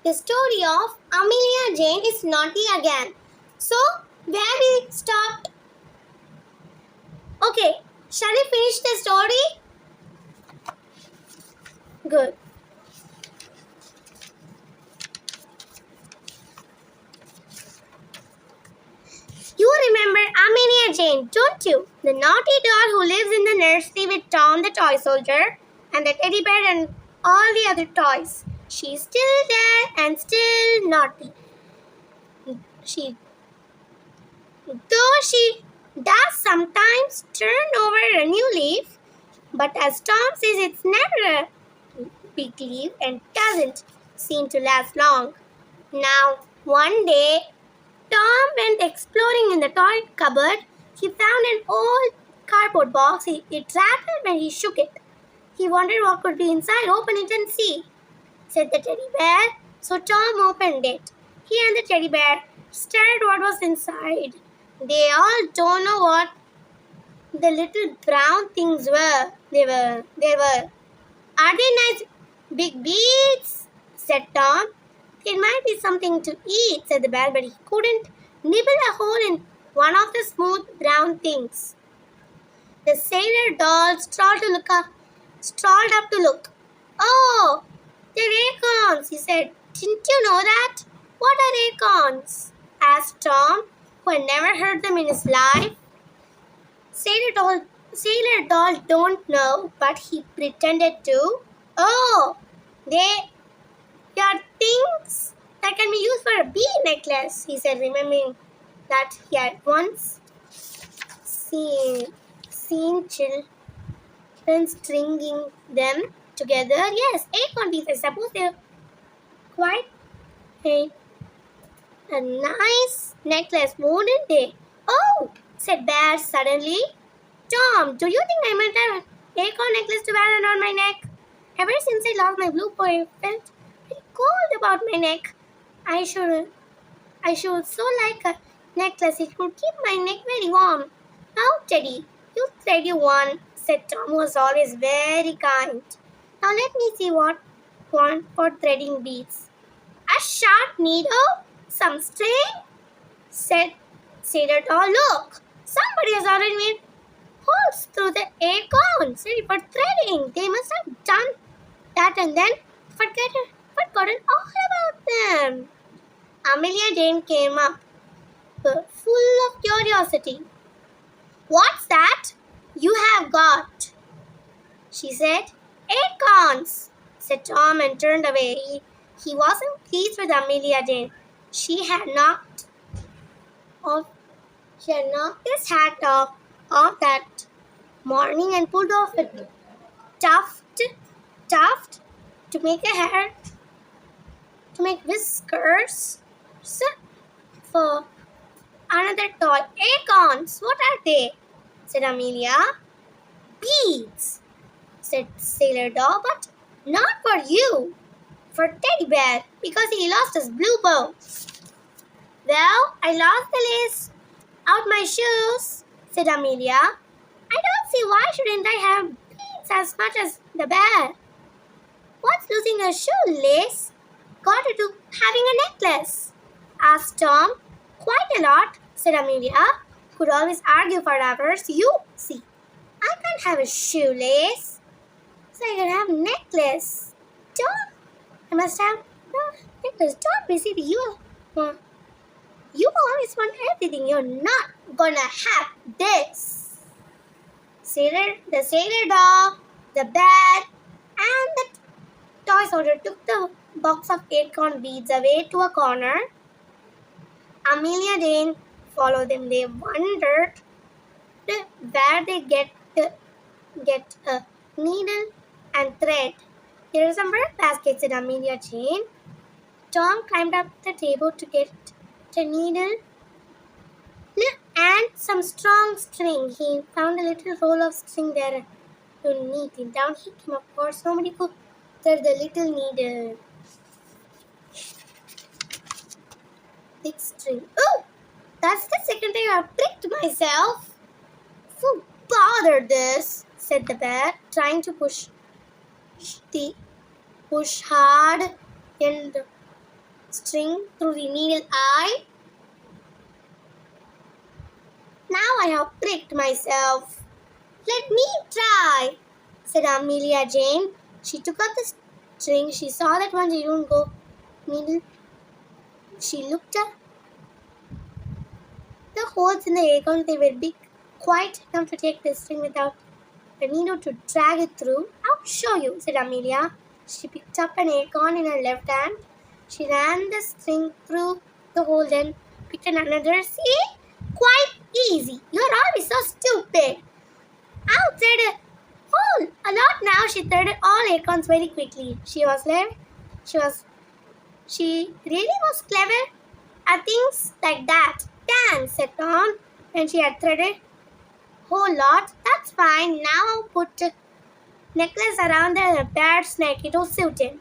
The story of Amelia Jane is naughty again. So, where we stopped? Okay, shall we finish the story? Good. You remember Amelia Jane, don't you? The naughty doll who lives in the nursery with Tom the toy soldier and the teddy bear and all the other toys. She's still there and still naughty. She Though she does sometimes turn over a new leaf, but as Tom says, it's never a big leaf and doesn't seem to last long. Now, one day, Tom went exploring in the toy cupboard. He found an old cardboard box. It rattled when he shook it. He wondered what could be inside. Open it and see, said the teddy bear. So Tom opened it. He and the teddy bear stared what was inside. They all don't know what the little brown things were. They were. Are they nice big beads? Said Tom. It might be something to eat, said the bear, but he couldn't nibble a hole in one of the smooth brown things. The sailor doll strolled up to look. Oh, they're acorns, he said. Didn't you know that? What are acorns? Asked Tom, who had never heard them in his life. Sailor doll don't know, but he pretended to. Oh, they are things that can be used for a bee necklace, he said, remembering that he had once seen children stringing them together. Yes, acorn beads. I suppose they're quite a nice necklace, wouldn't they? Oh, said Bear suddenly. Tom, do you think I might have an acorn necklace to wear around my neck? Ever since I lost my blue boy, I felt very cold about my neck. I should so like a necklace. It would keep my neck very warm. Now, Teddy, you thread you one, said Tom, who was always very kind. Now let me see what one for threading beads. A sharp needle? Some string? Said Sailor Doll. Look, somebody has already made holes through the acorns ready for threading. They must have done that and then forgotten all about them. Amelia Jane came up, full of curiosity. What's that you have got? She said. Acorns, said Tom and turned away. He wasn't pleased with Amelia Jane. She had knocked his hat off that morning and pulled off a tuft to make whiskers for another toy. Acorns, what are they? Said Amelia. Beads, said Sailor Dog, but not for you. For Teddy Bear, because he lost his blue bow. Well, I lost the lace out my shoes, said Amelia. I don't see why shouldn't I have beads as much as the bear. What's losing a shoelace got to do having a necklace? Asked Tom. Quite a lot, said Amelia, who could always argue for hours. You see, I can't have a shoelace, so I can have a necklace. I must have a necklace. Don't be silly. You always want everything. You're not gonna have this. The sailor dog, the bear, and the toy soldier took the box of acorn beads away to a corner. Amelia Jane followed them. They wondered where they get a needle and thread. There are some bread baskets, said Amelia Jane. Tom climbed up the table to get a needle and some strong string. He found a little roll of string there to knit it. Down he came. Of course, nobody could thread the little needle. Big string. Oh, that's the second time I've pricked myself. Who bothered this? Said the bear, trying to push hard and string through the needle eye. Now I have tricked myself. Let me try, said Amelia Jane. She took out the string. She saw that one didn't go needle. She looked at the holes in the acorn. They were big, quite enough to take the string without a needle to drag it through. I'll show you, said Amelia. She picked up an acorn in her left hand. She ran the string through the hole, then picked another. See? Quite easy. You're always so stupid. I'll thread a hole a lot now. She threaded all acorns very quickly. She really was clever at things like that. Thanks, said Tom, when she had threaded whole lot. That's fine. Now I'll put a necklace around the bear's neck. It'll suit him.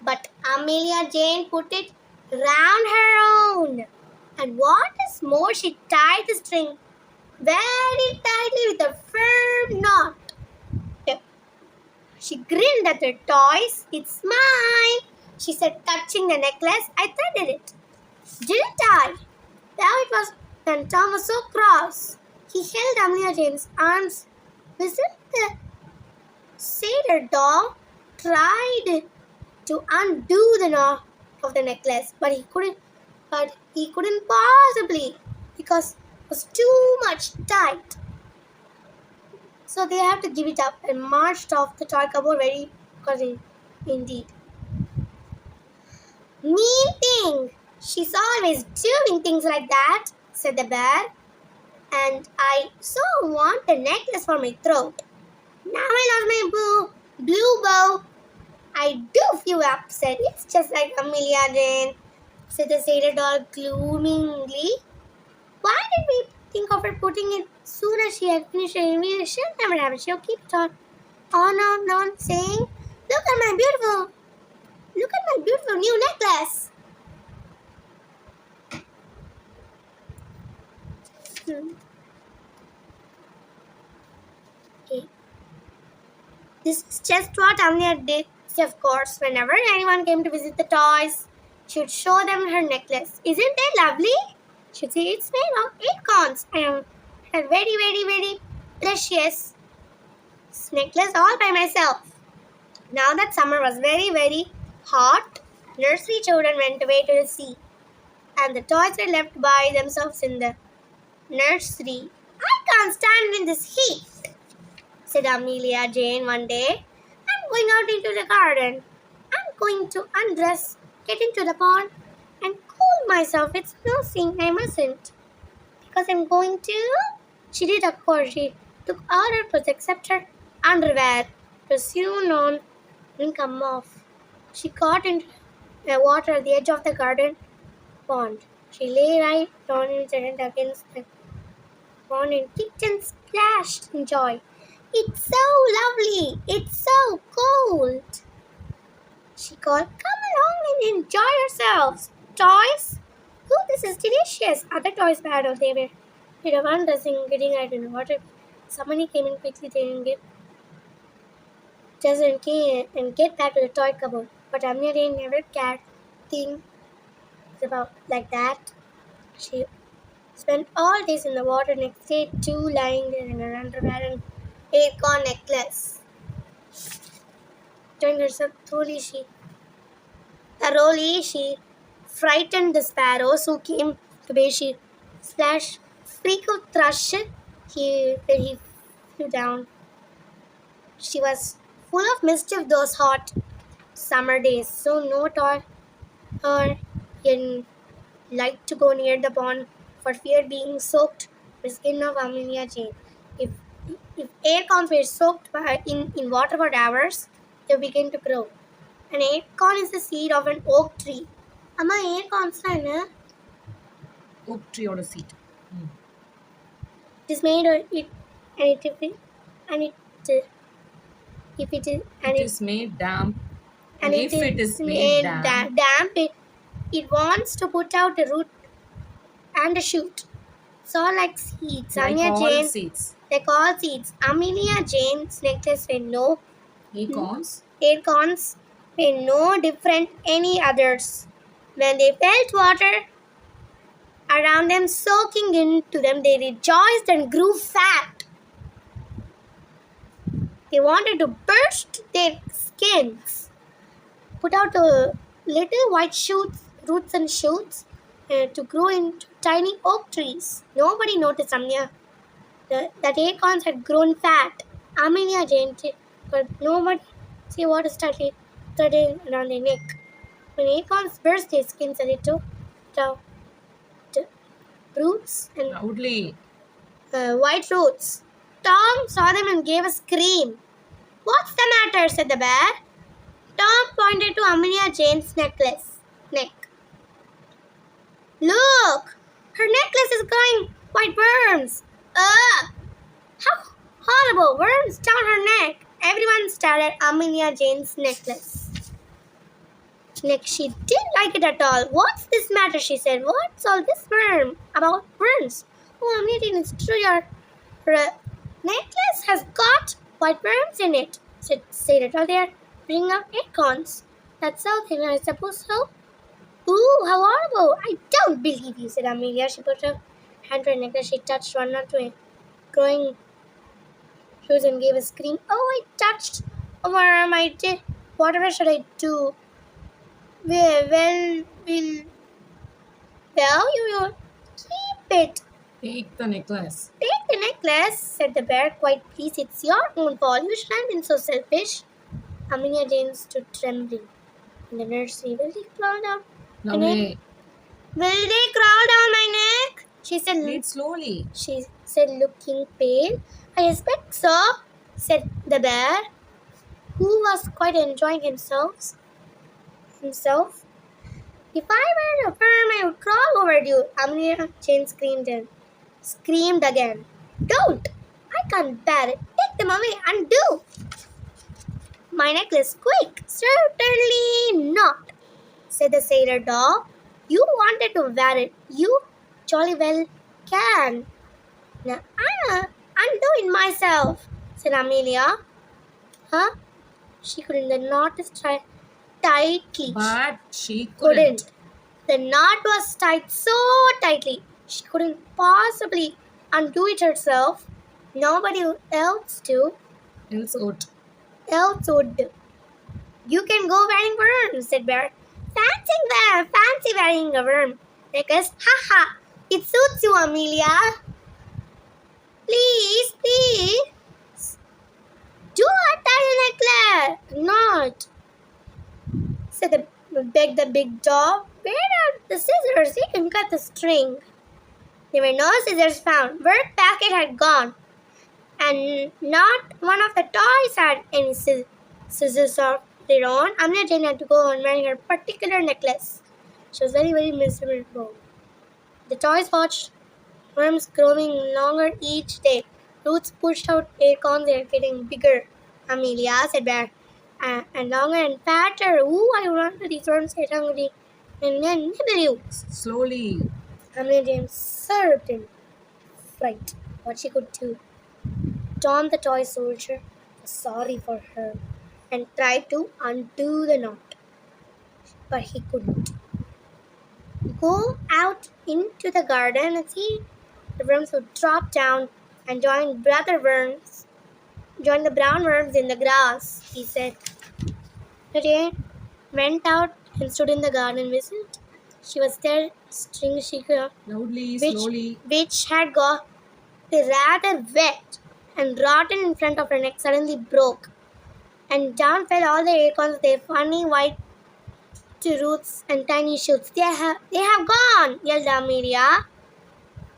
But Amelia Jane put it round her own. And what is more, she tied the string very tightly with a firm knot. She grinned at her toys. It's mine, she said, touching the necklace. I threaded it. Didn't I? Now it was when Tom was so cross. He held Amelia Jane's arms. Wasn't the satyr dog tried to undo the knot of the necklace, but he couldn't possibly because it was too much tight. So they had to give it up and marched off the toy cupboard very cousin indeed. Mean thing! She's always doing things like that, said the bear. And I so want a necklace for my throat. Now I lost my blue bow. I do feel upset. It's just like Amelia Jane, said the satyr doll gloomingly. Why did we think of her putting it soon as she had finished her reading? She'll never have it. She'll keep it on, saying, Look at my beautiful new necklace. Okay. This is just what Amelia did, of course. Whenever anyone came to visit the toys, she would show them her necklace. Isn't it lovely? She would say, it's made of acorns. I am a very, very, very precious necklace all by myself. Now that summer was very, very hot, nursery children went away to the sea, and the toys were left by themselves in the nursery. I can't stand in this heat, said Amelia Jane one day. I'm going out into the garden. I'm going to undress, get into the pond, and cool myself. It's no sin, I mustn't. Because I'm going to. She did, of course. She took all her clothes except her underwear. It was soon on and come off. She got into the water at the edge of the garden pond. She lay right down and against the pond and kicked and splashed in joy. It's so lovely. It's so cold. She called, come along and enjoy yourselves. Toys? Oh, this is delicious. Other toys were out. They were undressing, getting right in the water. Somebody came in quickly. They didn't get back to the toy cupboard. But Amelia Jane never cared things about like that. She spent all days in the water. Next day, too, lying there in her underwear and acorn necklace. During herself thoroughly, she frightened the sparrows who came to bathe. She splashed freak of thrush when he flew down. She was full of mischief those hot summer days, so no toy or didn't like to go near the pond for fear being soaked with the skin of Amelia Jane. If acorns were soaked in water for hours, they began to grow. An acorn is the seed of an oak tree. Amma, acorns na oak tree or a seed. It is made It is made damp. And if it is made damp, it wants to put out a root and a shoot. So like seeds. Like Amelia all Jane, seeds. like all seeds. Amelia Jane's necklace were no Acorns. Acorns were no different any others. When they felt water around them soaking into them, they rejoiced and grew fat. They wanted to burst their skins, put out little white shoots, roots and shoots to grow into tiny oak trees. Nobody noticed that acorns had grown fat. Amelia Jane, but nobody see what started threading around their neck. When acorns burst their skins a little, the roots and Loudly. white roots. Tom saw them and gave a scream. "What's the matter?" said the bear. Tom pointed to Amelia Jane's neck. "Look! Her necklace is growing white worms! Ugh! How horrible! Worms down her neck!" Everyone stared at Amelia Jane's necklace. She didn't like it at all. "What's this matter?" she said. "What's all this about worms?" "Oh, Amelia Jane, it's true. Your necklace has got white worms in it," said it. "Oh, they are bringing up acorns." "That's so thin, I suppose so." "Ooh, how horrible! I don't believe you," said Amelia. She put her hand to her necklace. She touched one or two growing shoes and gave a scream. "Oh, I touched a worm. I did. Whatever should I do?" Well, you will keep it." Take the necklace. "Take the necklace," said the bear, quite pleased. "It's your own fault. You shouldn't be so selfish." Amelia Jane stood trembling in the nursery. "Will they crawl down my neck? Loudly. Will they crawl down my neck?" She Read slowly. said, looking pale. "I expect so," said the bear, who was quite enjoying himself. "If I were a worm, I would crawl over you." Amelia Jane screamed again. "Don't! I can't bear it. Take them away and do." "My necklace, quick!" "Certainly not," said the sailor dog. "You wanted to wear it. You jolly well can." "Now I'll undo it myself," said Amelia. Huh? She couldn't. The knot is tightly. But she Couldn't. The knot was tied so tightly she couldn't possibly undo it herself. Nobody else would. "You can go wearing worms," said Bear. Fancy wearing a worm necklace. Ha ha! It suits you, Amelia. Please. Do not tie the necklace." "Not," begged the big dog. "Where are the scissors? You can cut the string." There were no scissors found. Work basket had gone, and not one of the toys had any scissors of their own. Amelia Jane had to go on wearing her particular necklace. She was very, very miserable. The toys watched worms growing longer each day. Roots pushed out acorns. They are getting bigger, Amelia said back, and longer and fatter. "Ooh, I want these worms get hungry and then nibble you." slowly. Amelia Jane served in fright what she could do. Tom the toy soldier was sorry for her and tried to undo the knot, but he couldn't. "Go out into the garden and see." The worms would drop down and join the brown worms in the grass, he said. Jane went out and stood in the garden whistled. She was there, string shaker, Loudly, slowly. which had got rather wet and rotten in front of her neck, suddenly broke, and down fell all the acorns, their funny white roots and tiny shoots. They have gone!" yelled Amelia,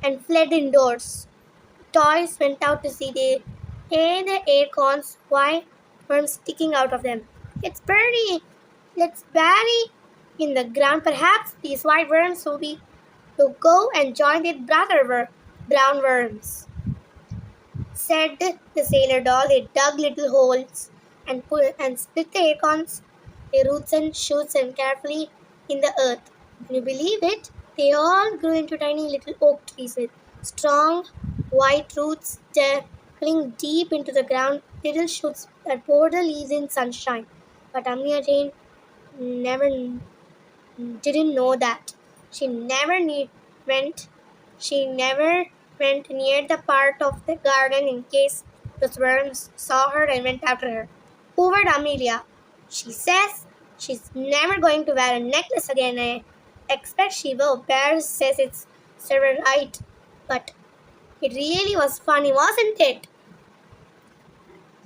and fled indoors. Toys went out to see the acorns, white worms sticking out of them. Let's bury in the ground. Perhaps these white worms will go and join their brown worms," said the sailor doll. They dug little holes and split the acorns, their roots and shoots, and carefully in the earth. Can you believe it? They all grew into tiny little oak trees with strong white roots dangling deep into the ground, little shoots that bore the leaves in sunshine. But Amelia Jane never didn't know that. She never went. She never went near the part of the garden in case the worms saw her and went after her. Hoovered Amelia. She says she's never going to wear a necklace again. I expect she will. Bear says it's several right, but it really was funny, wasn't it?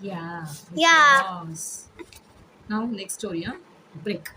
Yeah, it Yeah. was. Now, next story, huh? Brick.